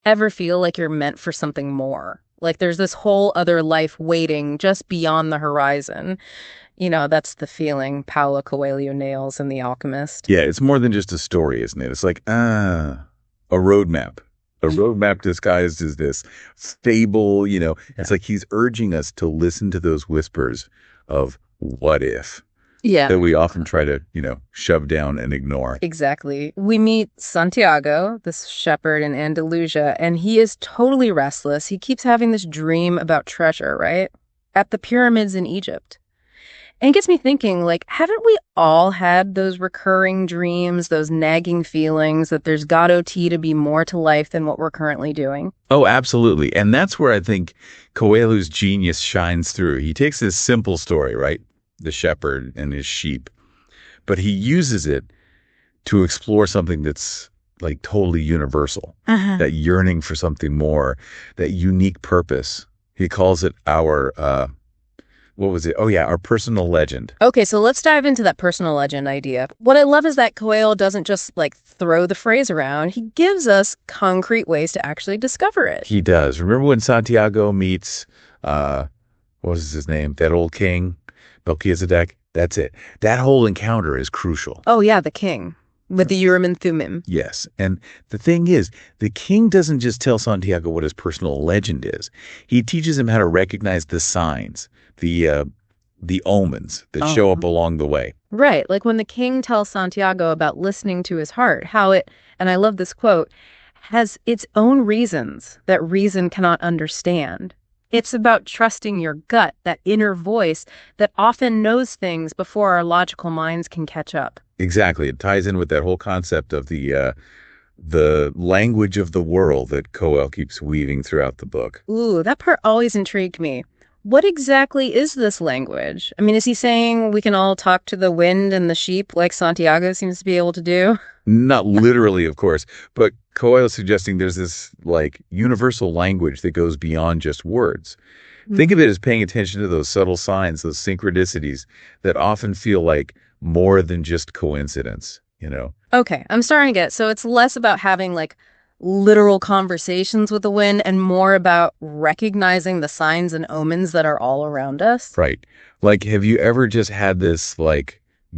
ever feel like you're meant for something more? Like there's this whole other life waiting just beyond the horizon. That's the feeling Paulo Coelho nails in The Alchemist. Yeah, it's more than just a story, isn't it? It's like, a roadmap. A roadmap disguised as this fable, It's like he's urging us to listen to those whispers of what if that we often try to, shove down and ignore. Exactly. We meet Santiago, this shepherd in Andalusia, and he is totally restless. He keeps having this dream about treasure, right? At the pyramids in Egypt. And it gets me thinking, like, haven't we all had those recurring dreams, those nagging feelings that there's got to be more to life than what we're currently doing? Oh, absolutely. And that's where I think Coelho's genius shines through. He takes this simple story, right? The shepherd and his sheep, but he uses it to explore something that's like totally universal, that yearning for something more, that unique purpose. He calls it our what was it? Oh, yeah, our personal legend. Okay, so let's dive into that personal legend idea. What I love is that Coelho doesn't just, throw the phrase around. He gives us concrete ways to actually discover it. He does. Remember when Santiago meets, what was his name? That old king, Melchizedek? That's it. That whole encounter is crucial. Oh, yeah, the king. With the Urim and Thummim. Yes. And the thing is, the king doesn't just tell Santiago what his personal legend is. He teaches him how to recognize the signs, the omens that show up along the way. Right. Like when the king tells Santiago about listening to his heart, how it, and I love this quote, has its own reasons that reason cannot understand. It's about trusting your gut, that inner voice that often knows things before our logical minds can catch up. Exactly. It ties in with that whole concept of the language of the world that Coelho keeps weaving throughout the book. Ooh, that part always intrigued me. What exactly is this language? I mean, is he saying we can all talk to the wind and the sheep like Santiago seems to be able to do? Not literally, of course, but Coelho is suggesting there's this universal language that goes beyond just words. Think of it as paying attention to those subtle signs, those synchronicities that often feel like more than just coincidence, Okay, I'm starting to get it. So it's less about having literal conversations with the wind and more about recognizing the signs and omens that are all around us. Right. Have you ever just had this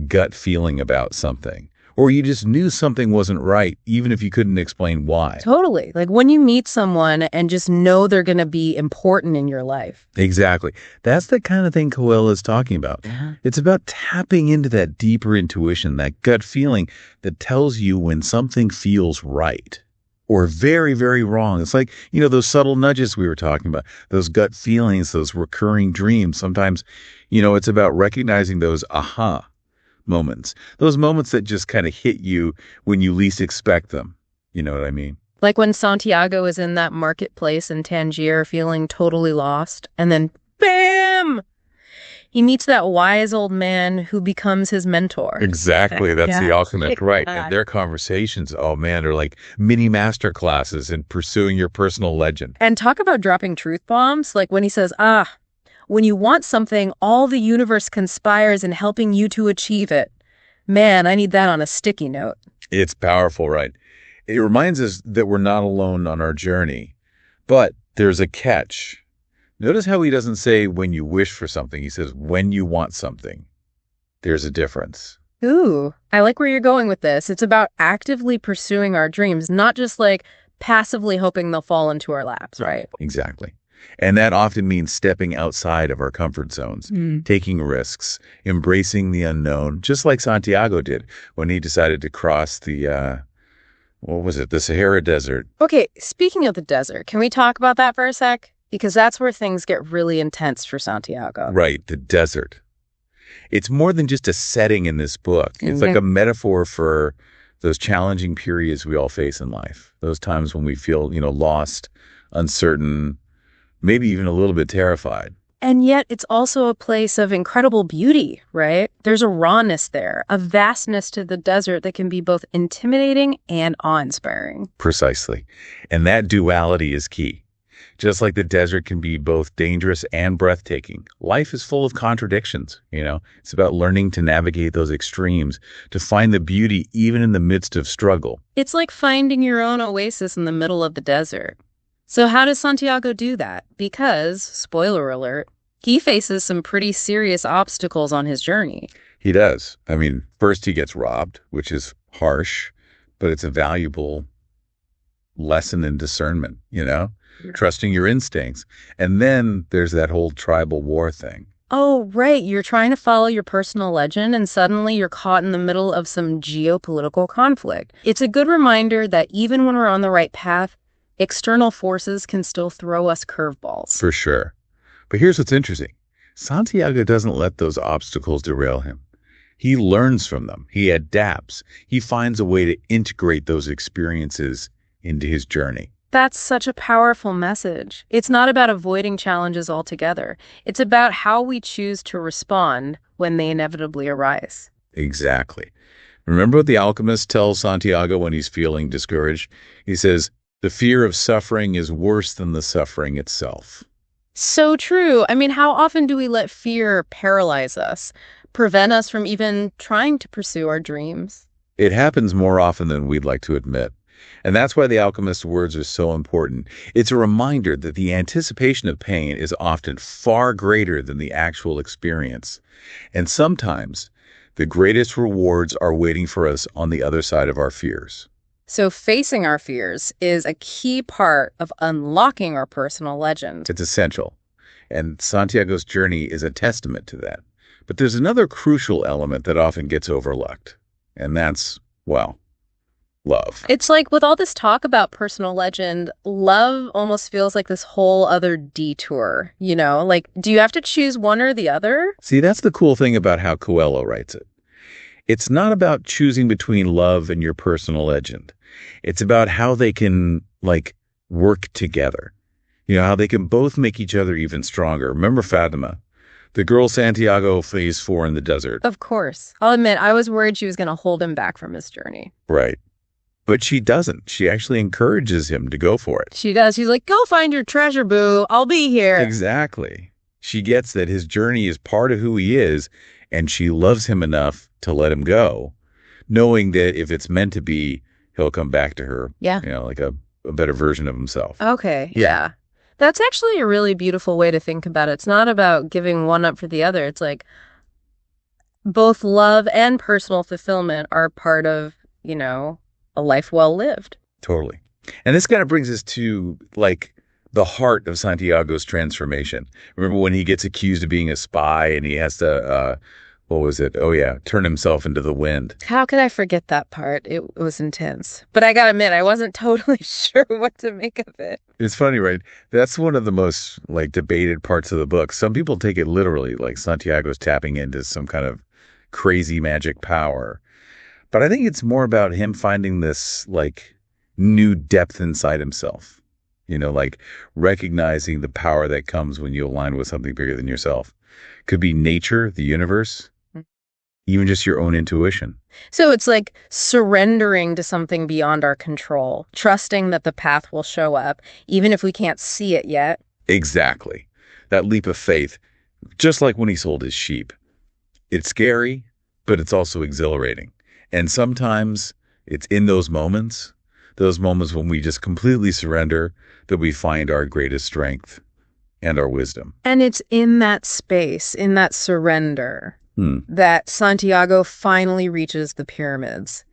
gut feeling about something? Or you just knew something wasn't right, even if you couldn't explain why. Totally. Like when you meet someone and just know they're going to be important in your life. Exactly. That's the kind of thing Coelho is talking about. Yeah. It's about tapping into that deeper intuition, that gut feeling that tells you when something feels right or very, very wrong. It's like, those subtle nudges we were talking about, those gut feelings, those recurring dreams. Sometimes, it's about recognizing those aha moments, those moments that just kind of hit you when you least expect them. You know what I mean? Like when Santiago is in that marketplace in Tangier feeling totally lost, and then bam! He meets that wise old man who becomes his mentor. Exactly. That's the Alchemist, right? And their conversations, oh man, are like mini master classes in pursuing your personal legend. And talk about dropping truth bombs, like when he says, when you want something, all the universe conspires in helping you to achieve it. Man, I need that on a sticky note. It's powerful, right? It reminds us that we're not alone on our journey, but there's a catch. Notice how he doesn't say when you wish for something. He says when you want something. There's a difference. Ooh, I like where you're going with this. It's about actively pursuing our dreams, not just passively hoping they'll fall into our laps, right? Exactly. And that often means stepping outside of our comfort zones, taking risks, embracing the unknown, just like Santiago did when he decided to cross the, the Sahara Desert. Okay, speaking of the desert, can we talk about that for a sec? Because that's where things get really intense for Santiago. Right, the desert. It's more than just a setting in this book. It's like a metaphor for those challenging periods we all face in life, those times when we feel, lost, uncertain, maybe even a little bit terrified. And yet it's also a place of incredible beauty, right? There's a rawness there, a vastness to the desert that can be both intimidating and awe-inspiring. Precisely. And that duality is key. Just like the desert can be both dangerous and breathtaking, life is full of contradictions, you know? It's about learning to navigate those extremes, to find the beauty even in the midst of struggle. It's like finding your own oasis in the middle of the desert. So how does Santiago do that? Because, spoiler alert, he faces some pretty serious obstacles on his journey. He does. I mean, first he gets robbed, which is harsh, but it's a valuable lesson in discernment, you know? Trusting your instincts. And then there's that whole tribal war thing. Oh, right. You're trying to follow your personal legend, and suddenly you're caught in the middle of some geopolitical conflict. It's a good reminder that even when we're on the right path, external forces can still throw us curveballs. For sure. But here's what's interesting. Santiago doesn't let those obstacles derail him. He learns from them. He adapts. He finds a way to integrate those experiences into his journey. That's such a powerful message. It's not about avoiding challenges altogether. It's about how we choose to respond when they inevitably arise. Exactly. Remember what the alchemist tells Santiago when he's feeling discouraged? He says, the fear of suffering is worse than the suffering itself. So true. I mean, how often do we let fear paralyze us, prevent us from even trying to pursue our dreams? It happens more often than we'd like to admit. And that's why the alchemist's words are so important. It's a reminder that the anticipation of pain is often far greater than the actual experience. And sometimes the greatest rewards are waiting for us on the other side of our fears. So facing our fears is a key part of unlocking our personal legend. It's essential. And Santiago's journey is a testament to that. But there's another crucial element that often gets overlooked. And that's, well, love. It's like with all this talk about personal legend, love almost feels like this whole other detour, you know? Like, do you have to choose one or the other? See, that's the cool thing about how Coelho writes it. It's not about choosing between love and your personal legend. It's about how they can, like, work together. You know, how they can both make each other even stronger. Remember Fatima, the girl Santiago flees for in the desert. Of course. I'll admit, I was worried she was going to hold him back from his journey. Right. But she doesn't. She actually encourages him to go for it. She does. She's like, go find your treasure, boo. I'll be here. Exactly. She gets that his journey is part of who he is, and she loves him enough to let him go, knowing that if it's meant to be, he'll come back to her. Yeah. You know, like a better version of himself. Okay. Yeah. That's actually a really beautiful way to think about it. It's not about giving one up for the other. It's like both love and personal fulfillment are part of, you know, a life well lived. Totally. And this kind of brings us to, like, the heart of Santiago's transformation. Remember when he gets accused of being a spy and he has to, what was it? Oh, yeah, turn himself into the wind. How could I forget that part? It was intense. But I gotta admit, I wasn't totally sure what to make of it. It's funny, right? That's one of the most, like, debated parts of the book. Some people take it literally, like Santiago's tapping into some kind of crazy magic power. But I think it's more about him finding this, like, new depth inside himself. You know, like recognizing the power that comes when you align with something bigger than yourself. Could be nature, the universe, even just your own intuition. So it's like surrendering to something beyond our control, trusting that the path will show up, even if we can't see it yet. Exactly. That leap of faith, just like when he sold his sheep. It's scary, but it's also exhilarating. And sometimes it's in those moments when we just completely surrender, that we find our greatest strength and our wisdom. And it's in that space, in that surrender, that Santiago finally reaches the pyramids.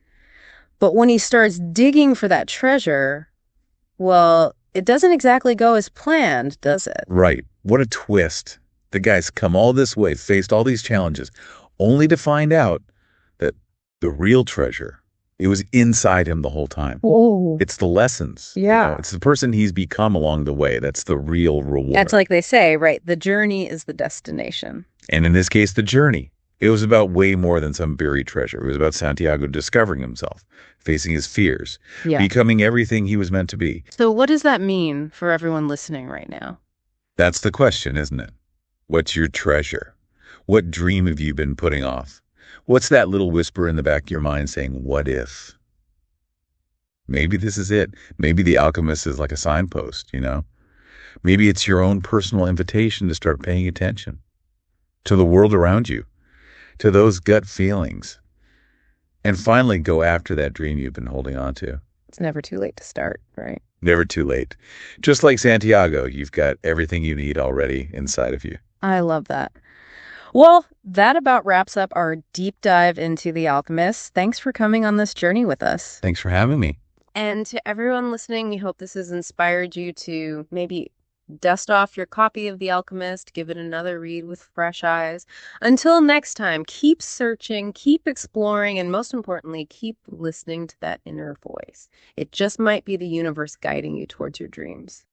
But when he starts digging for that treasure, well, it doesn't exactly go as planned, does it? Right. What a twist. The guy's come all this way, faced all these challenges, only to find out that the real treasure, it was inside him the whole time. Oh. It's the lessons. Yeah. You know, it's the person he's become along the way. That's the real reward. That's like they say, right? The journey is the destination. And in this case, the journey. It was about way more than some buried treasure. It was about Santiago discovering himself, facing his fears, becoming everything he was meant to be. So what does that mean for everyone listening right now? That's the question, isn't it? What's your treasure? What dream have you been putting off? What's that little whisper in the back of your mind saying, what if? Maybe this is it. Maybe the alchemist is like a signpost, you know? Maybe it's your own personal invitation to start paying attention to the world around you, to those gut feelings, and finally go after that dream you've been holding on to. It's never too late to start, right? Never too late. Just like Santiago, you've got everything you need already inside of you. I love that. Well, that about wraps up our deep dive into The Alchemist. Thanks for coming on this journey with us. Thanks for having me. And to everyone listening, we hope this has inspired you to maybe dust off your copy of The Alchemist, give it another read with fresh eyes. Until next time, keep searching, keep exploring, and most importantly, keep listening to that inner voice. It just might be the universe guiding you towards your dreams.